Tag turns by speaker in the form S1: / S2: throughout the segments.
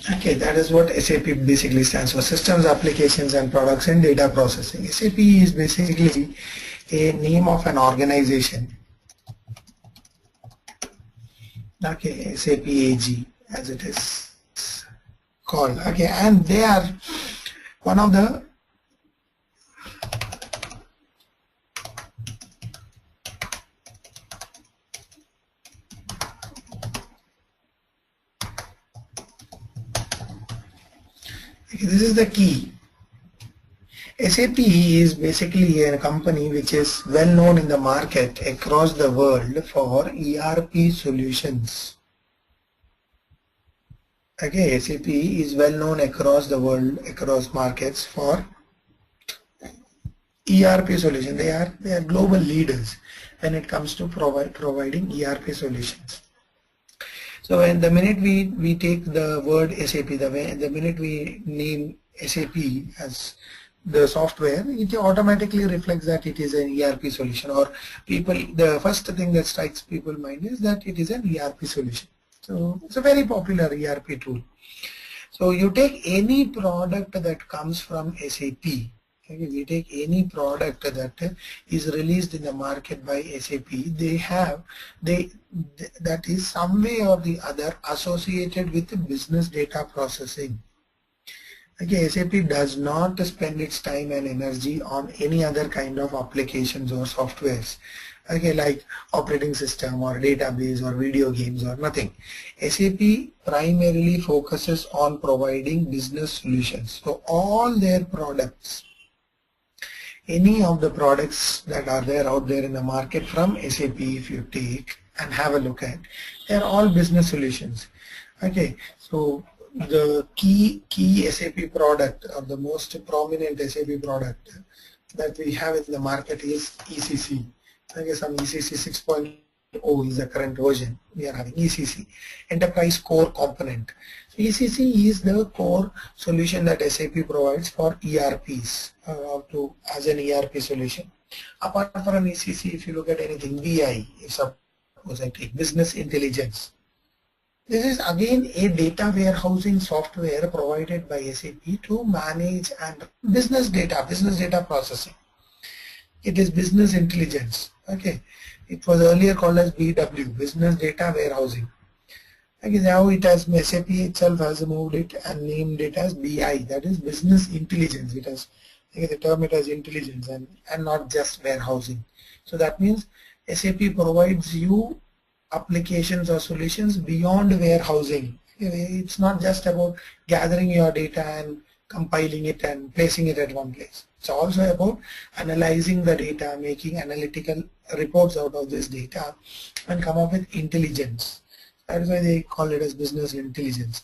S1: Okay, that is what SAP basically stands for: Systems, Applications and Products in Data Processing. SAP is basically a name of an organization. Okay, SAP AG as it is called. Okay, and they are one of the this is the key. SAP is basically a company which is well known in the market across the world for ERP solutions. Okay, SAP is well known across the world, across markets for ERP solution. They are global leaders when it comes to providing ERP solutions. So when the minute we take the word SAP, the minute we name SAP as the software, it automatically reflects that it is an ERP solution, or the first thing that strikes people's mind is that it is an ERP solution. So it's a very popular ERP tool. So you take any product that comes from SAP. Okay, we take any product that is released in the market by SAP, that is some way or the other associated with business data processing. Okay, SAP does not spend its time and energy on any other kind of applications or softwares. Okay, like operating system or database or video games or nothing. SAP primarily focuses on providing business solutions. So all their products, any of the products that are there out there in the market from SAP, if you take and have a look at, they are all business solutions. Okay, so the key SAP product, or the most prominent SAP product that we have in the market is ECC. Okay, some ECC 6.0 is the current version. We are having ECC, Enterprise Core Component. So ECC is the core solution that SAP provides for ERPs, as an ERP solution. Apart from ECC, if you look at anything, BI, if suppose I take Business Intelligence. This is again a data warehousing software provided by SAP to manage and business data processing. It is Business Intelligence. Okay, it was earlier called as BW, Business Data Warehousing. Okay, now it has, SAP itself has moved it and named it as BI, that is Business Intelligence. It has, the term it as intelligence and not just warehousing. So that means SAP provides you applications or solutions beyond warehousing. It's not just about gathering your data and compiling it and placing it at one place. It's also about analyzing the data, making analytical reports out of this data and come up with intelligence. That is why they call it as business intelligence.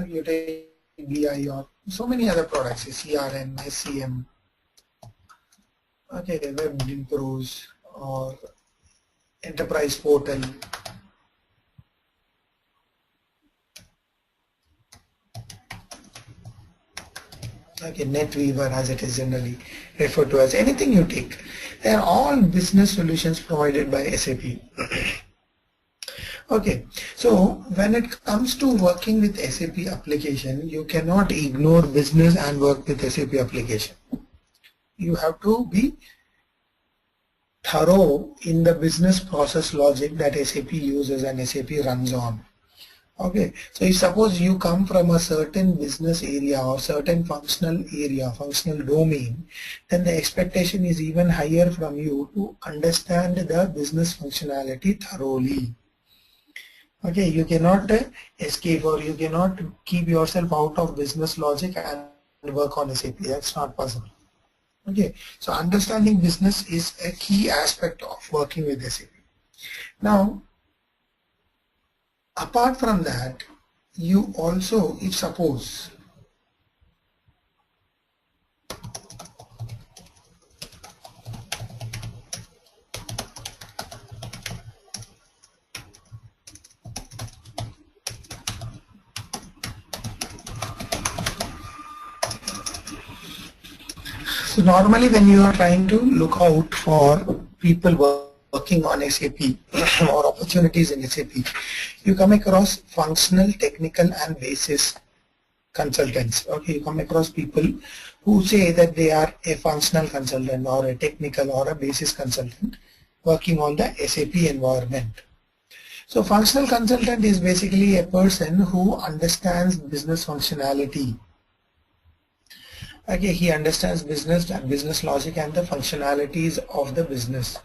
S1: You take BI or so many other products, CRM, SCM, okay, Web Impros or Enterprise Portal. Okay, NetWeaver as it is generally referred to as. Anything you take, they are all business solutions provided by SAP. Okay, so when it comes to working with SAP application, you cannot ignore business and work with SAP application. You have to be thorough in the business process logic that SAP uses and SAP runs on. Okay, so if suppose you come from a certain business area or certain functional area, functional domain, then the expectation is even higher from you to understand the business functionality thoroughly. Okay, you cannot escape, or you cannot keep yourself out of business logic and work on SAP. That's not possible. Okay, so understanding business is a key aspect of working with SAP. Now, apart from that, you also, if suppose so normally when you are trying to look out for people working on SAP or opportunities in SAP, you come across functional, technical and basis consultants. Okay, you come across people who say that they are a functional consultant or a technical or a basis consultant working on the SAP environment. So functional consultant is basically a person who understands business functionality. Okay, he understands business and business logic and the functionalities of the business.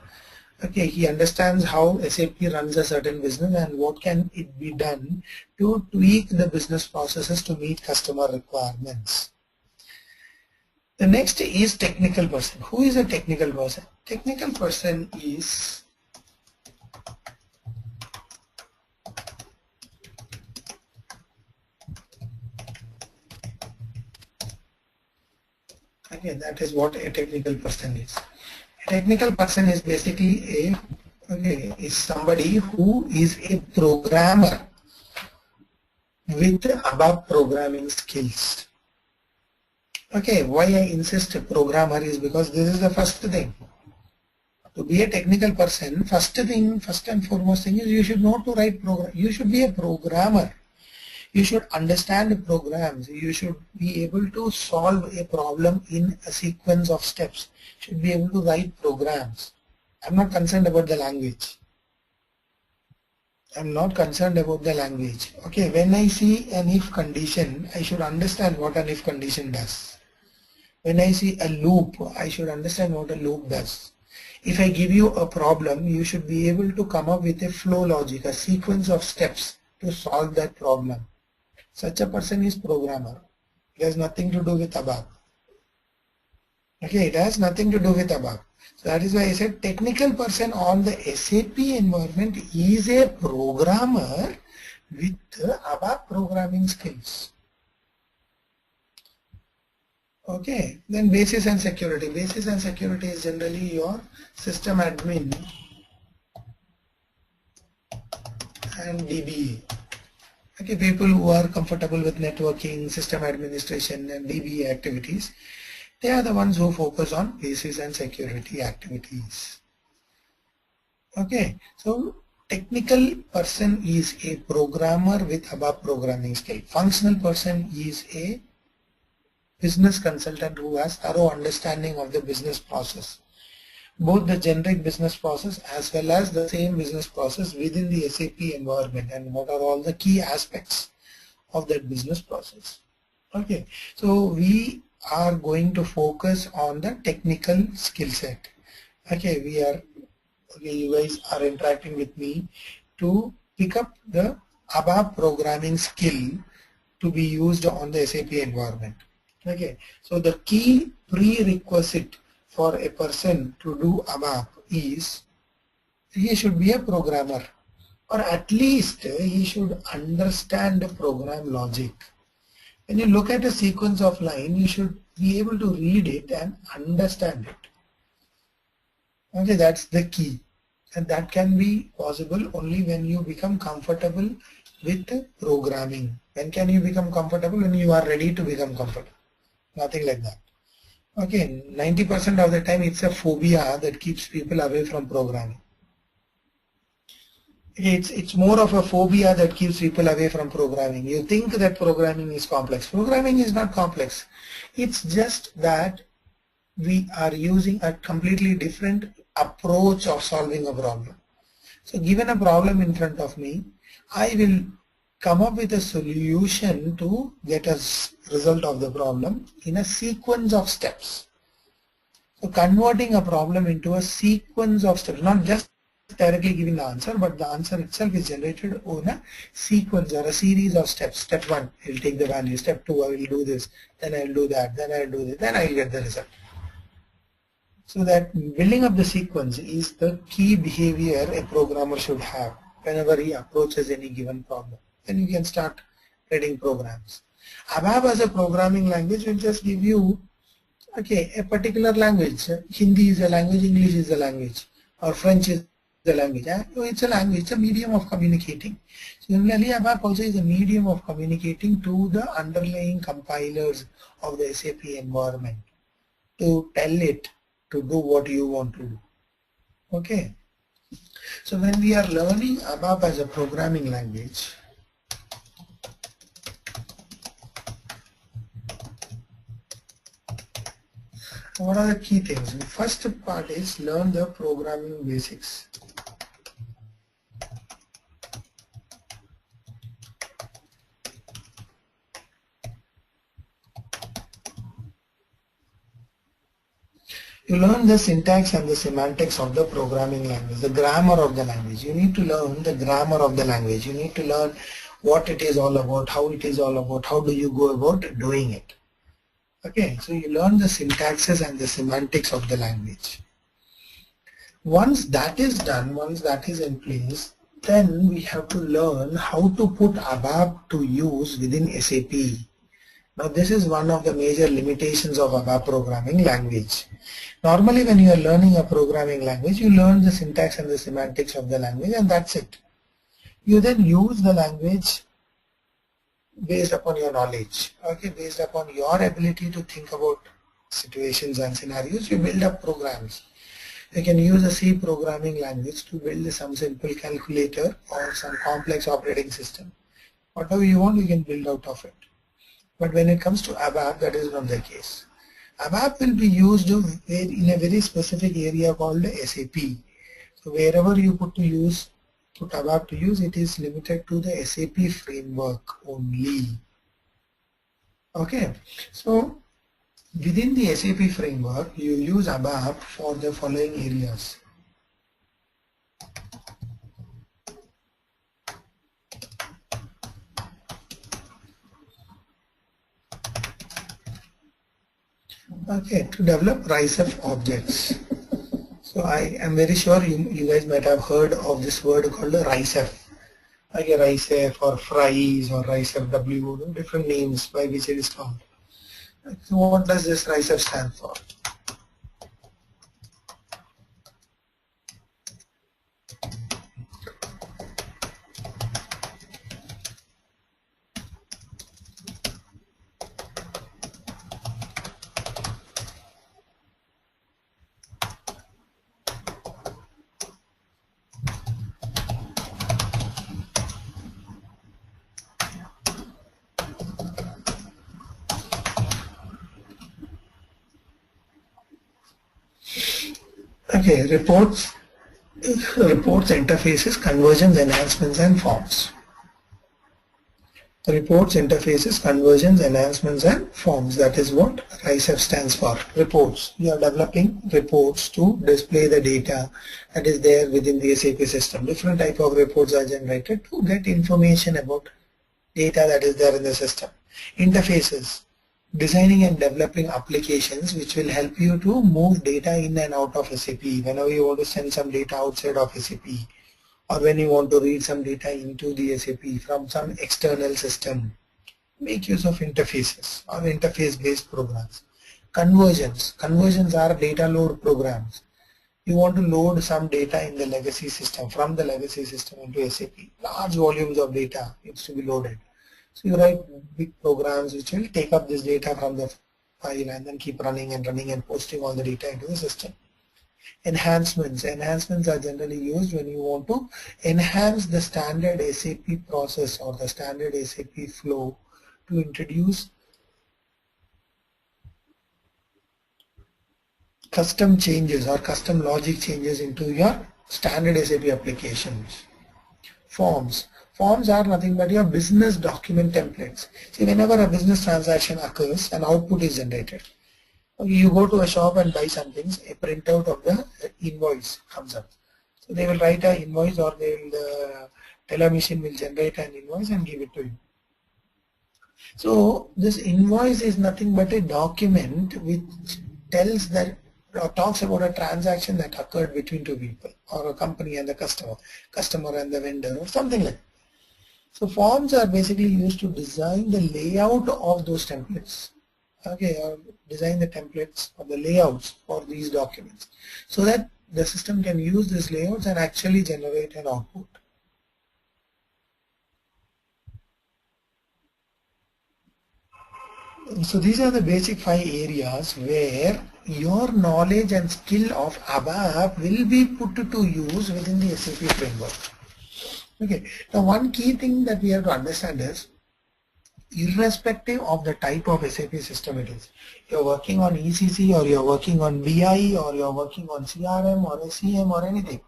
S1: Okay, he understands how SAP runs a certain business and what can it be done to tweak the business processes to meet customer requirements. The next is technical person. Who is a technical person? Technical person is okay, that is what a technical person is. A technical person is basically is somebody who is a programmer with above programming skills. Okay, why I insist programmer is because this is the first thing. To be a technical person, first and foremost thing is you should know to write program. You should be a programmer. You should understand programs. You should be able to solve a problem in a sequence of steps. You should be able to write programs. I'm not concerned about the language. I'm not concerned about the language. Okay, when I see an if condition, I should understand what an if condition does. When I see a loop, I should understand what a loop does. If I give you a problem, you should be able to come up with a flow logic, a sequence of steps to solve that problem. Such a person is programmer. It has nothing to do with above. Okay, it has nothing to do with above. So that is why I said technical person on the SAP environment is a programmer with above programming skills. Okay, then basis and security. Basis and security is generally your system admin and DBA. Okay, people who are comfortable with networking, system administration and DBA activities, they are the ones who focus on basis and security activities. Okay, so technical person is a programmer with above programming skill. Functional person is a business consultant who has thorough understanding of the business process, both the generic business process as well as the same business process within the SAP environment and what are all the key aspects of that business process. Okay, so we are going to focus on the technical skill set. Okay, you guys are interacting with me to pick up the ABAP programming skill to be used on the SAP environment. Okay, so the key prerequisite for a person to do ABAP is he should be a programmer, or at least he should understand the program logic. When you look at a sequence of line, you should be able to read it and understand it. Okay, that's the key, and that can be possible only when you become comfortable with programming. When can you become comfortable? When you are ready to become comfortable. Nothing like that. Okay, 90% of the time it's a phobia that keeps people away from programming. It's more of a phobia that keeps people away from programming. You think that programming is complex. Programming is not complex. It's just that we are using a completely different approach of solving a problem. So given a problem in front of me, I will come up with a solution to get a result of the problem in a sequence of steps. So converting a problem into a sequence of steps, not just directly giving the answer, but the answer itself is generated on a sequence or a series of steps. Step 1, I will take the value. Step 2, I will do this. Then I will do that. Then I will do this. Then I will get the result. So that building up the sequence is the key behavior a programmer should have whenever he approaches any given problem. Then you can start writing programs. ABAP as a programming language will just give you, okay, a particular language. Hindi is a language, English is a language, or French is the language. It's a language, it's a medium of communicating. Similarly, ABAP also is a medium of communicating to the underlying compilers of the SAP environment to tell it to do what you want to do. Okay. So when we are learning ABAP as a programming language, what are the key things? The first part is learn the programming basics. You learn the syntax and the semantics of the programming language, the grammar of the language. You need to learn the grammar of the language. You need to learn what it is all about, how it is all about, how do you go about doing it. Okay, so you learn the syntaxes and the semantics of the language. Once that is done, once that is in place, then we have to learn how to put ABAP to use within SAP. Now this is one of the major limitations of ABAP programming language. Normally when you are learning a programming language, you learn the syntax and the semantics of the language and that's it. You then use the language based upon your knowledge, okay, based upon your ability to think about situations and scenarios. You build up programs. You can use a C programming language to build some simple calculator or some complex operating system. Whatever you want, you can build out of it. But when it comes to ABAP, that is not the case. ABAP will be used in a very specific area called SAP. So wherever you put ABAP to use, it is limited to the SAP framework only. Okay, so within the SAP framework, you use ABAP for the following areas. Okay, to develop RISEF objects. So I am very sure you guys might have heard of this word called RISEF. Like a RISEF or FRIES or RISEF-W, different names by which it is called. So what does this RISEF stand for? Okay, reports, interfaces, conversions, enhancements, and forms. Reports, interfaces, conversions, enhancements, and forms. That is what RISEF stands for. Reports. You are developing reports to display the data that is there within the SAP system. Different type of reports are generated to get information about data that is there in the system. Interfaces. Designing and developing applications which will help you to move data in and out of SAP. Whenever you want to send some data outside of SAP, or when you want to read some data into the SAP from some external system, make use of interfaces or interface-based programs. Conversions. Conversions are data load programs. You want to load some data in the legacy system, from the legacy system into SAP. Large volumes of data needs to be loaded. So you write big programs which will take up this data from the file and then keep running and posting all the data into the system. Enhancements. Enhancements are generally used when you want to enhance the standard SAP process or the standard SAP flow to introduce custom changes or custom logic changes into your standard SAP applications. Forms. Forms are nothing but your business document templates. See, whenever a business transaction occurs, an output is generated. You go to a shop and buy something, a printout of the invoice comes up. So they will write an invoice, or the teller machine will generate an invoice and give it to you. So this invoice is nothing but a document which tells that or talks about a transaction that occurred between two people, or a company and the customer and the vendor, or something like that. So forms are basically used to design the layout of those templates. Okay, or design the templates or the layouts for these documents so that the system can use these layouts and actually generate an output. So these are the basic 5 areas where your knowledge and skill of ABAP will be put to use within the SAP framework. Okay, now one key thing that we have to understand is irrespective of the type of SAP system it is. You're working on ECC, or you're working on BI, or you're working on CRM or SCM or anything.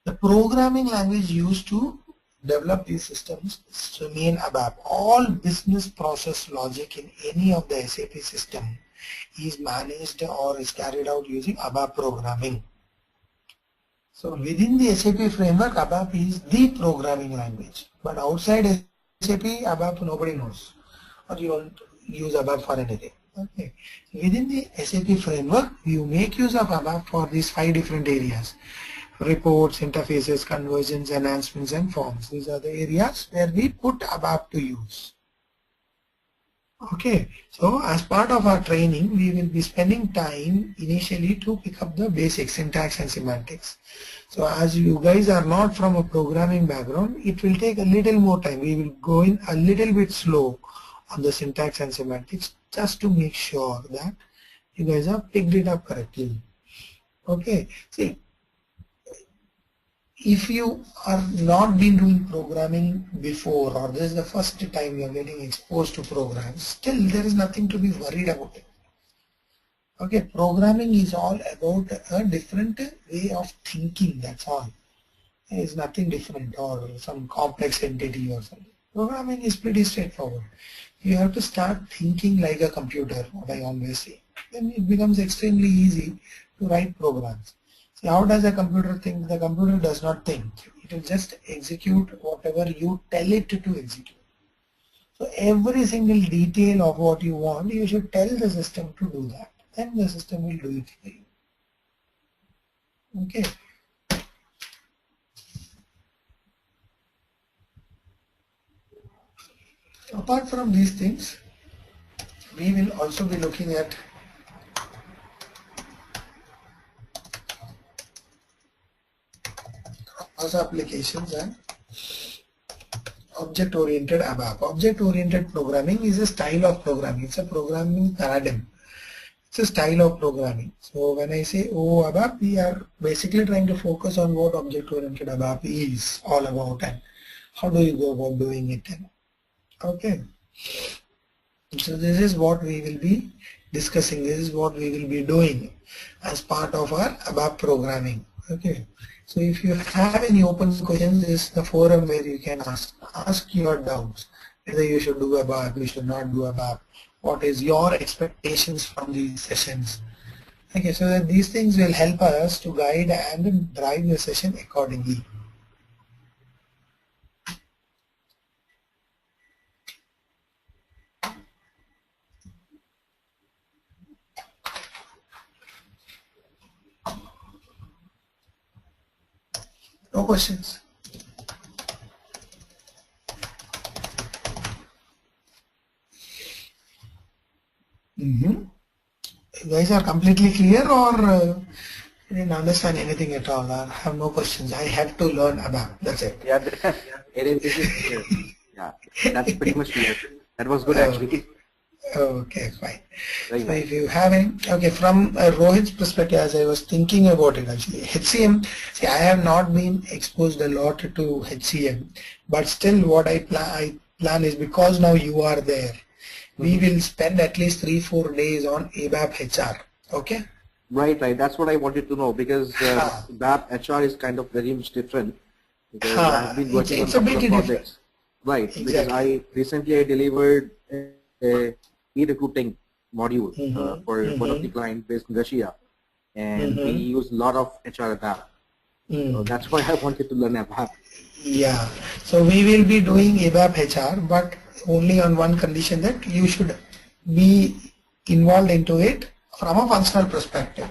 S1: The programming language used to develop these systems remain ABAP. All business process logic in any of the SAP system is managed or is carried out using ABAP programming. So within the SAP framework, ABAP is the programming language. But outside SAP, ABAP nobody knows, or you don't use ABAP for anything. Okay. Within the SAP framework, you make use of ABAP for these 5 different areas: reports, interfaces, conversions, enhancements, and forms. These are the areas where we put ABAP to use. Okay, so as part of our training, we will be spending time initially to pick up the basic syntax and semantics. So as you guys are not from a programming background, it will take a little more time. We will go in a little bit slow on the syntax and semantics just to make sure that you guys have picked it up correctly. Okay, see, if you are not been doing programming before, or this is the first time you are getting exposed to programs, still there is nothing to be worried about it. Okay, programming is all about a different way of thinking, that's all. There is nothing different or some complex entity or something. Programming is pretty straightforward. You have to start thinking like a computer, what I always say. Then it becomes extremely easy to write programs. See, how does a computer think? The computer does not think. It will just execute whatever you tell it to execute. So every single detail of what you want, you should tell the system to do that. Then the system will do it for you. Okay. Apart from these things, we will also be looking at cross applications and object-oriented ABAP. Object-oriented programming is a style of programming. It's a programming paradigm. It's a style of programming. So when I say ABAP, we are basically trying to focus on what object-oriented ABAP is all about and how do you go about doing it. Okay. So this is what we will be discussing. This is what we will be doing as part of our ABAP programming. Okay. So if you have any open questions, this is the forum where you can ask your doubts. Whether you should do ABAP, you should not do ABAP. What is your expectations from these sessions? Okay, so that these things will help us to guide and drive the session accordingly. No questions? You guys are completely clear, or you didn't understand anything at all, or have no questions? I had to learn ABAP, that's it.
S2: Yeah, it is clear. Yeah, that's pretty much clear. That was good actually.
S1: Okay, fine.
S2: Very
S1: So
S2: nice.
S1: if you have any, okay, from Rohit's perspective, as I was thinking about it actually, HCM, see, I have not been exposed a lot to HCM, but still what I plan is, because now you are there, we will spend at least 3-4 days on ABAP HR, okay?
S2: Right. That's what I wanted to know, because BAP HR is kind of very much different. Because I've been working on a couple of projects. Right.
S1: Exactly.
S2: Because I recently delivered a e-recruiting module for one of the clients based in Russia, and we use a lot of HR ABAP. So that's why I wanted to learn ABAP.
S1: Yeah. So we will be doing ABAP HR, but only on one condition, that you should be involved into it from a functional perspective.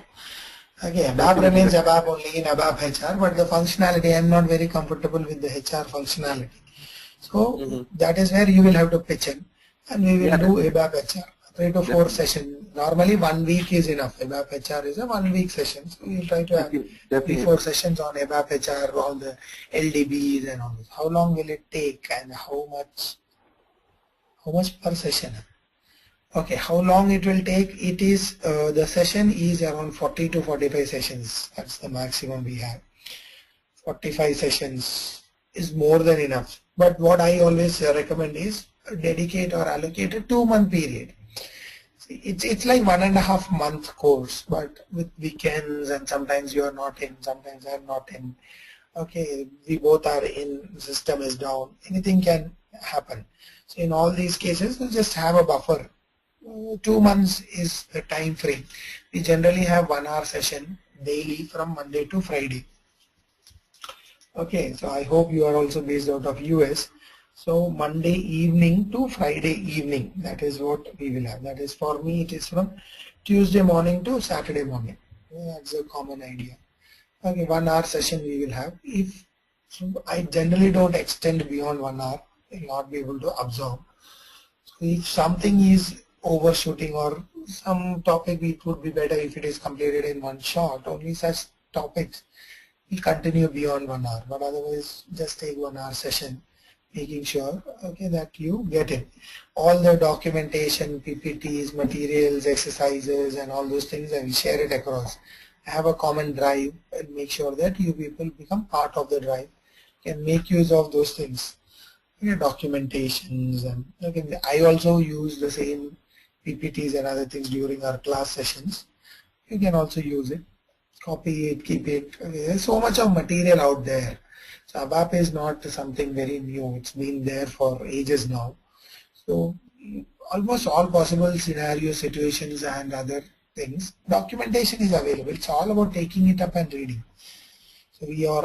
S1: Okay, ABAP remains ABAP only in ABAP HR, but the functionality, I am not very comfortable with the HR functionality. So that is where you will have to pitch in, and we will do ABAP HR, 3 to 4 sessions. Normally 1 week is enough. ABAP HR is a 1 week session. So we will try to have 3-4 sessions on ABAP HR, all the LDBs and all this. How long will it take, and how much per session? Okay, how long it will take? It is the session is around 40 to 45 sessions. That's the maximum we have. 45 sessions is more than enough. But what I always recommend is dedicate or allocate a 2-month period. It's like 1.5-month course, but with weekends, and sometimes you are not in, sometimes I'm not in. Okay, we both are in, system is down, anything can happen. So in all these cases, you just have a buffer. 2 months is the time frame. We generally have 1 hour session daily from Monday to Friday. Okay, so I hope you are also based out of US. So Monday evening to Friday evening, that is what we will have. That is, for me, it is from Tuesday morning to Saturday morning. That's a common idea. Okay, 1 hour session we will have. If so, I generally don't extend beyond 1 hour, I will not be able to absorb. So if something is overshooting or some topic, it would be better if it is completed in one shot. Only such topics will continue beyond 1 hour, but otherwise just take 1 hour session, making sure, okay, that you get it. All the documentation, PPTs, materials, exercises, and all those things, I will share it across. I have a common drive and make sure that you people become part of the drive, can make use of those things. Documentations, and okay, I also use the same PPTs and other things during our class sessions. You can also use it, copy it, keep it. Okay, there's so much of material out there. So ABAP is not something very new. It's been there for ages now. So almost all possible scenarios, situations, and other things, documentation is available. It's all about taking it up and reading. So we are